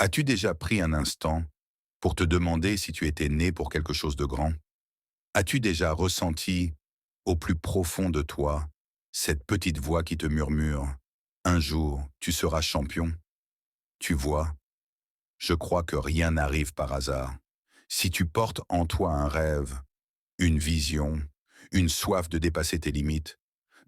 As-tu déjà pris un instant pour te demander si tu étais né pour quelque chose de grand? As-tu déjà ressenti au plus profond de toi cette petite voix qui te murmure: un jour, tu seras champion? Tu vois, je crois que rien n'arrive par hasard. Si tu portes en toi un rêve, une vision, une soif de dépasser tes limites,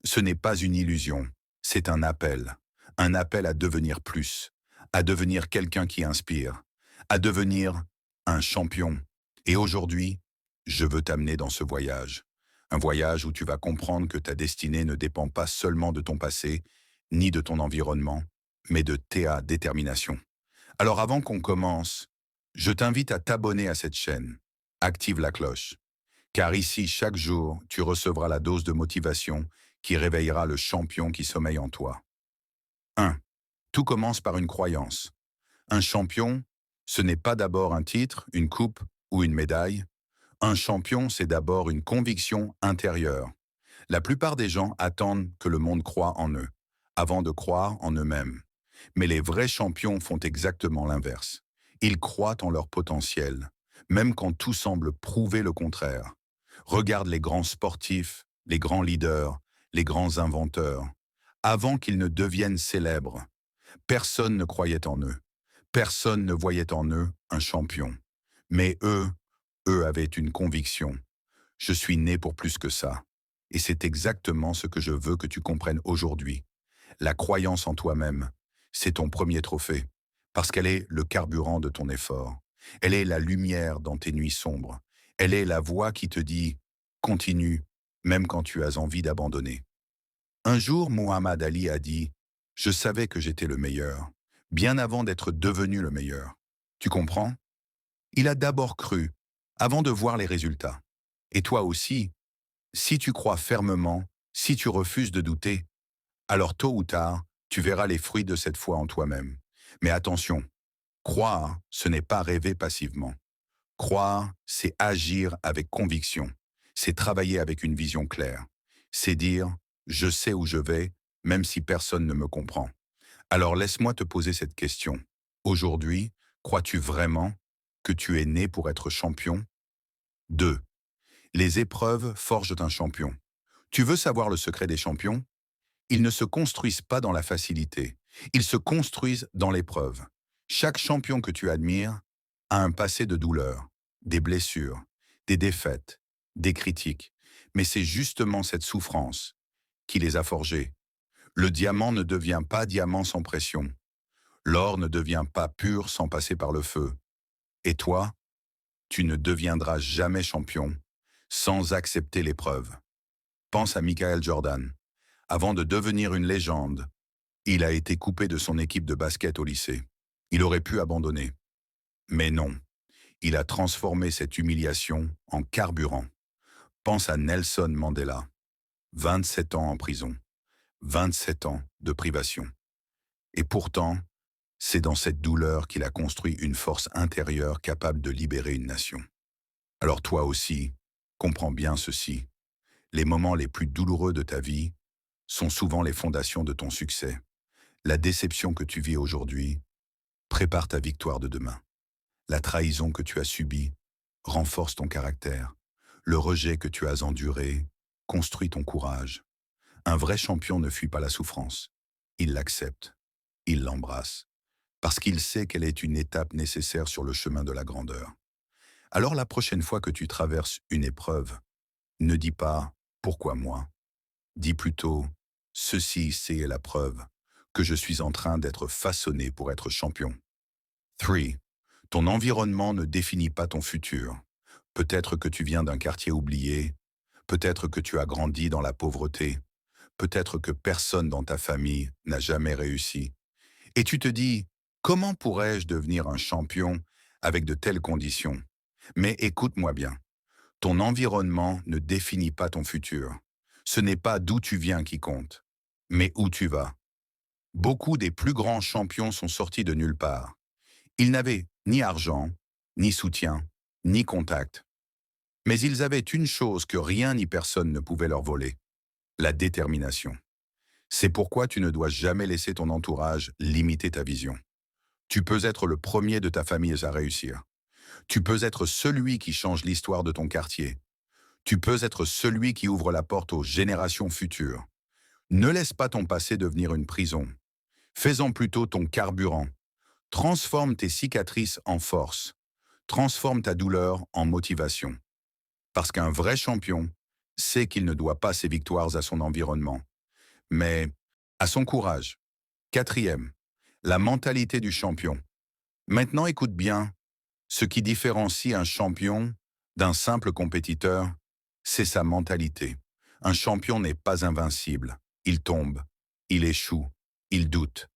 ce n'est pas une illusion, c'est un appel à devenir plus, à devenir quelqu'un qui inspire, à devenir un champion. Et aujourd'hui, je veux t'amener dans ce voyage. Un voyage où tu vas comprendre que ta destinée ne dépend pas seulement de ton passé, ni de ton environnement, mais de ta détermination. Alors avant qu'on commence, je t'invite à t'abonner à cette chaîne. Active la cloche. Car ici, chaque jour, tu recevras la dose de motivation qui réveillera le champion qui sommeille en toi. 1. Tout commence par une croyance. Un champion, ce n'est pas d'abord un titre, une coupe ou une médaille. Un champion, c'est d'abord une conviction intérieure. La plupart des gens attendent que le monde croie en eux, avant de croire en eux-mêmes. Mais les vrais champions font exactement l'inverse. Ils croient en leur potentiel, même quand tout semble prouver le contraire. Regarde les grands sportifs, les grands leaders, les grands inventeurs. Avant qu'ils ne deviennent célèbres, personne ne croyait en eux. Personne ne voyait en eux un champion. Mais eux avaient une conviction. Je suis né pour plus que ça. Et c'est exactement ce que je veux que tu comprennes aujourd'hui. La croyance en toi-même, c'est ton premier trophée, parce qu'elle est le carburant de ton effort. Elle est la lumière dans tes nuits sombres. Elle est la voix qui te dit « Continue », même quand tu as envie d'abandonner. Un jour, Muhammad Ali a dit « Je savais que j'étais le meilleur, bien avant d'être devenu le meilleur. » Tu comprends? Il a d'abord cru, avant de voir les résultats. Et toi aussi, si tu crois fermement, si tu refuses de douter, alors tôt ou tard, tu verras les fruits de cette foi en toi-même. Mais attention, croire, ce n'est pas rêver passivement. Croire, c'est agir avec conviction. C'est travailler avec une vision claire. C'est dire, je sais où je vais, même si personne ne me comprend. Alors laisse-moi te poser cette question. Aujourd'hui, crois-tu vraiment que tu es né pour être champion? 2. Les épreuves forgent un champion. Tu veux savoir le secret des champions? Ils ne se construisent pas dans la facilité. Ils se construisent dans l'épreuve. Chaque champion que tu admires a un passé de douleur, des blessures, des défaites, des critiques. Mais c'est justement cette souffrance qui les a forgés. Le diamant ne devient pas diamant sans pression. L'or ne devient pas pur sans passer par le feu. Et toi, tu ne deviendras jamais champion sans accepter l'épreuve. Pense à Michael Jordan. Avant de devenir une légende, il a été coupé de son équipe de basket au lycée. Il aurait pu abandonner. Mais non, il a transformé cette humiliation en carburant. Pense à Nelson Mandela. 27 ans en prison. 27 ans de privation. Et pourtant, c'est dans cette douleur qu'il a construit une force intérieure capable de libérer une nation. Alors toi aussi, comprends bien ceci. Les moments les plus douloureux de ta vie sont souvent les fondations de ton succès. La déception que tu vis aujourd'hui prépare ta victoire de demain. La trahison que tu as subie renforce ton caractère. Le rejet que tu as enduré construit ton courage. Un vrai champion ne fuit pas la souffrance. Il l'accepte, il l'embrasse, parce qu'il sait qu'elle est une étape nécessaire sur le chemin de la grandeur. Alors la prochaine fois que tu traverses une épreuve, ne dis pas « pourquoi moi ?» Dis plutôt « ceci, c'est la preuve que je suis en train d'être façonné pour être champion. » 3. Ton environnement ne définit pas ton futur. Peut-être que tu viens d'un quartier oublié, peut-être que tu as grandi dans la pauvreté, peut-être que personne dans ta famille n'a jamais réussi. Et tu te dis, comment pourrais-je devenir un champion avec de telles conditions? Mais écoute-moi bien, ton environnement ne définit pas ton futur. Ce n'est pas d'où tu viens qui compte, mais où tu vas. Beaucoup des plus grands champions sont sortis de nulle part. Ils n'avaient ni argent, ni soutien, ni contact. Mais ils avaient une chose que rien ni personne ne pouvait leur voler, la détermination. C'est pourquoi tu ne dois jamais laisser ton entourage limiter ta vision. Tu peux être le premier de ta famille à réussir. Tu peux être celui qui change l'histoire de ton quartier. Tu peux être celui qui ouvre la porte aux générations futures. Ne laisse pas ton passé devenir une prison. Fais-en plutôt ton carburant. Transforme tes cicatrices en force. Transforme ta douleur en motivation. Parce qu'un vrai champion sait qu'il ne doit pas ses victoires à son environnement, mais à son courage. Quatrième, la mentalité du champion. Maintenant, écoute bien, ce qui différencie un champion d'un simple compétiteur, c'est sa mentalité. Un champion n'est pas invincible. Il tombe, il échoue, il doute.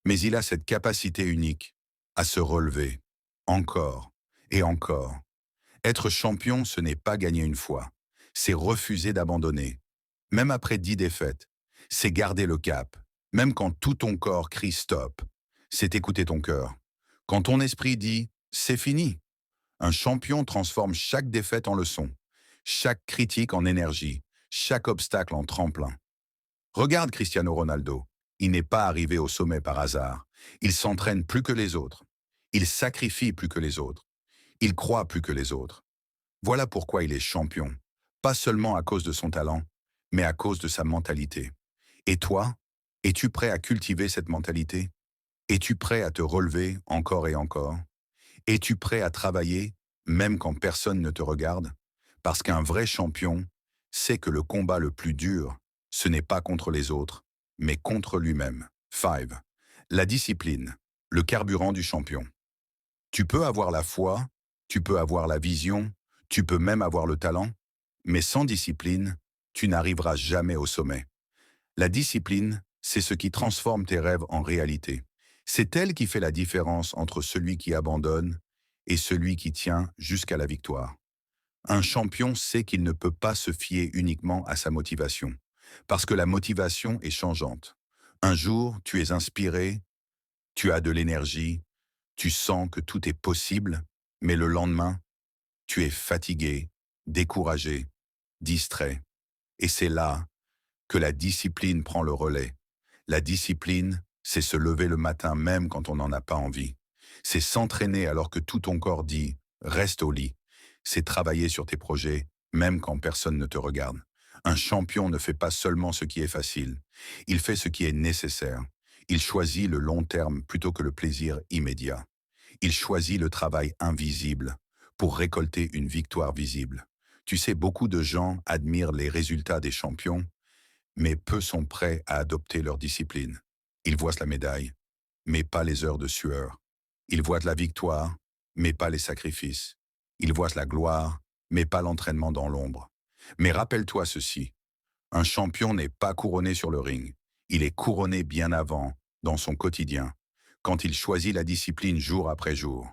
Mais il a cette capacité unique à se relever, encore et encore. Être champion, ce n'est pas gagner une fois. C'est refuser d'abandonner. Même après 10 défaites. C'est garder le cap. Même quand tout ton corps crie stop. C'est écouter ton cœur. Quand ton esprit dit c'est fini. Un champion transforme chaque défaite en leçon. Chaque critique en énergie. Chaque obstacle en tremplin. Regarde Cristiano Ronaldo. Il n'est pas arrivé au sommet par hasard. Il s'entraîne plus que les autres. Il sacrifie plus que les autres. Il croit plus que les autres. Voilà pourquoi il est champion. Pas seulement à cause de son talent, mais à cause de sa mentalité. Et toi, es-tu prêt à cultiver cette mentalité? Es-tu prêt à te relever encore et encore? Es-tu prêt à travailler, même quand personne ne te regarde? Parce qu'un vrai champion sait que le combat le plus dur, ce n'est pas contre les autres, mais contre lui-même. 5. La discipline, le carburant du champion. Tu peux avoir la foi, tu peux avoir la vision, tu peux même avoir le talent, mais sans discipline, tu n'arriveras jamais au sommet. La discipline, c'est ce qui transforme tes rêves en réalité. C'est elle qui fait la différence entre celui qui abandonne et celui qui tient jusqu'à la victoire. Un champion sait qu'il ne peut pas se fier uniquement à sa motivation, parce que la motivation est changeante. Un jour, tu es inspiré, tu as de l'énergie, tu sens que tout est possible, mais le lendemain, tu es fatigué, découragé, distrait. Et c'est là que la discipline prend le relais. La discipline, c'est se lever le matin même quand on n'en a pas envie. C'est s'entraîner alors que tout ton corps dit « reste au lit ». C'est travailler sur tes projets, même quand personne ne te regarde. Un champion ne fait pas seulement ce qui est facile. Il fait ce qui est nécessaire. Il choisit le long terme plutôt que le plaisir immédiat. Il choisit le travail invisible pour récolter une victoire visible. Tu sais, beaucoup de gens admirent les résultats des champions, mais peu sont prêts à adopter leur discipline. Ils voient la médaille, mais pas les heures de sueur. Ils voient la victoire, mais pas les sacrifices. Ils voient la gloire, mais pas l'entraînement dans l'ombre. Mais rappelle-toi ceci, un champion n'est pas couronné sur le ring. Il est couronné bien avant, dans son quotidien, quand il choisit la discipline jour après jour.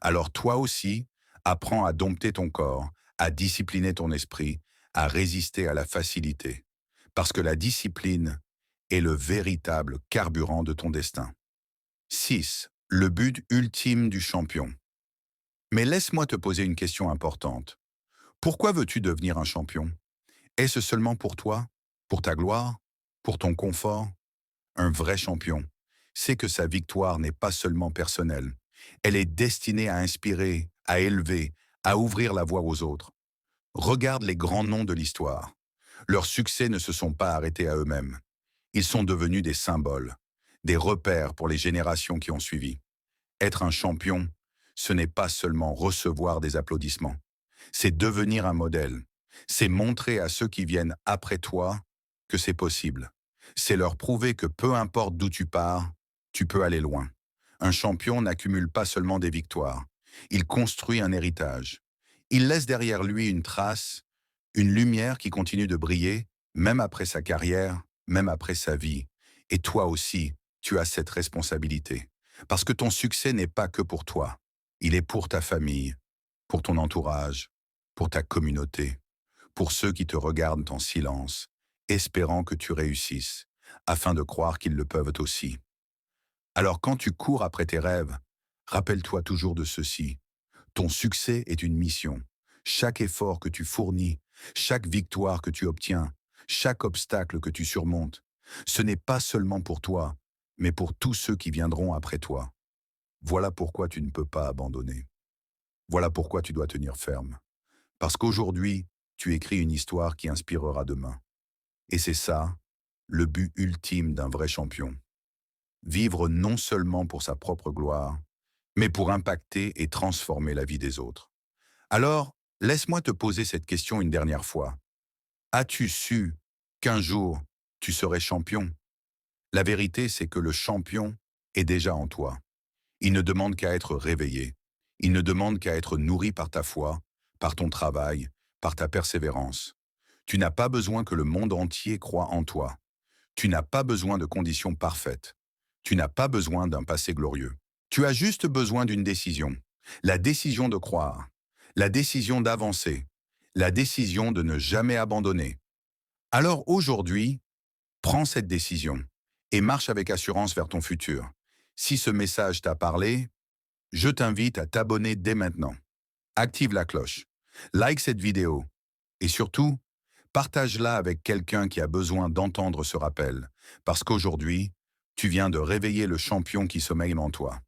Alors toi aussi, apprends à dompter ton corps, à discipliner ton esprit, à résister à la facilité. Parce que la discipline est le véritable carburant de ton destin. 6. Le but ultime du champion. Mais laisse-moi te poser une question importante. Pourquoi veux-tu devenir un champion? Est-ce seulement pour toi? Pour ta gloire? Pour ton confort? Un vrai champion sait que sa victoire n'est pas seulement personnelle. Elle est destinée à inspirer, à élever, à ouvrir la voie aux autres. Regarde les grands noms de l'histoire. Leurs succès ne se sont pas arrêtés à eux-mêmes. Ils sont devenus des symboles, des repères pour les générations qui ont suivi. Être un champion, ce n'est pas seulement recevoir des applaudissements. C'est devenir un modèle. C'est montrer à ceux qui viennent après toi que c'est possible. C'est leur prouver que peu importe d'où tu pars, tu peux aller loin. Un champion n'accumule pas seulement des victoires. Il construit un héritage. Il laisse derrière lui une trace, une lumière qui continue de briller, même après sa carrière, même après sa vie. Et toi aussi, tu as cette responsabilité. Parce que ton succès n'est pas que pour toi. Il est pour ta famille, pour ton entourage, pour ta communauté, pour ceux qui te regardent en silence, espérant que tu réussisses, afin de croire qu'ils le peuvent aussi. Alors quand tu cours après tes rêves, rappelle-toi toujours de ceci. Ton succès est une mission. Chaque effort que tu fournis, chaque victoire que tu obtiens, chaque obstacle que tu surmontes, ce n'est pas seulement pour toi, mais pour tous ceux qui viendront après toi. Voilà pourquoi tu ne peux pas abandonner. Voilà pourquoi tu dois tenir ferme. Parce qu'aujourd'hui, tu écris une histoire qui inspirera demain. Et c'est ça, le but ultime d'un vrai champion. Vivre non seulement pour sa propre gloire, mais pour impacter et transformer la vie des autres. Alors, laisse-moi te poser cette question une dernière fois. As-tu su qu'un jour, tu serais champion? La vérité, c'est que le champion est déjà en toi. Il ne demande qu'à être réveillé. Il ne demande qu'à être nourri par ta foi, par ton travail, par ta persévérance. Tu n'as pas besoin que le monde entier croie en toi. Tu n'as pas besoin de conditions parfaites. Tu n'as pas besoin d'un passé glorieux. Tu as juste besoin d'une décision. La décision de croire. La décision d'avancer. La décision de ne jamais abandonner. Alors aujourd'hui, prends cette décision et marche avec assurance vers ton futur. Si ce message t'a parlé, je t'invite à t'abonner dès maintenant. Active la cloche, like cette vidéo et surtout, partage-la avec quelqu'un qui a besoin d'entendre ce rappel, parce qu'aujourd'hui, tu viens de réveiller le champion qui sommeille en toi.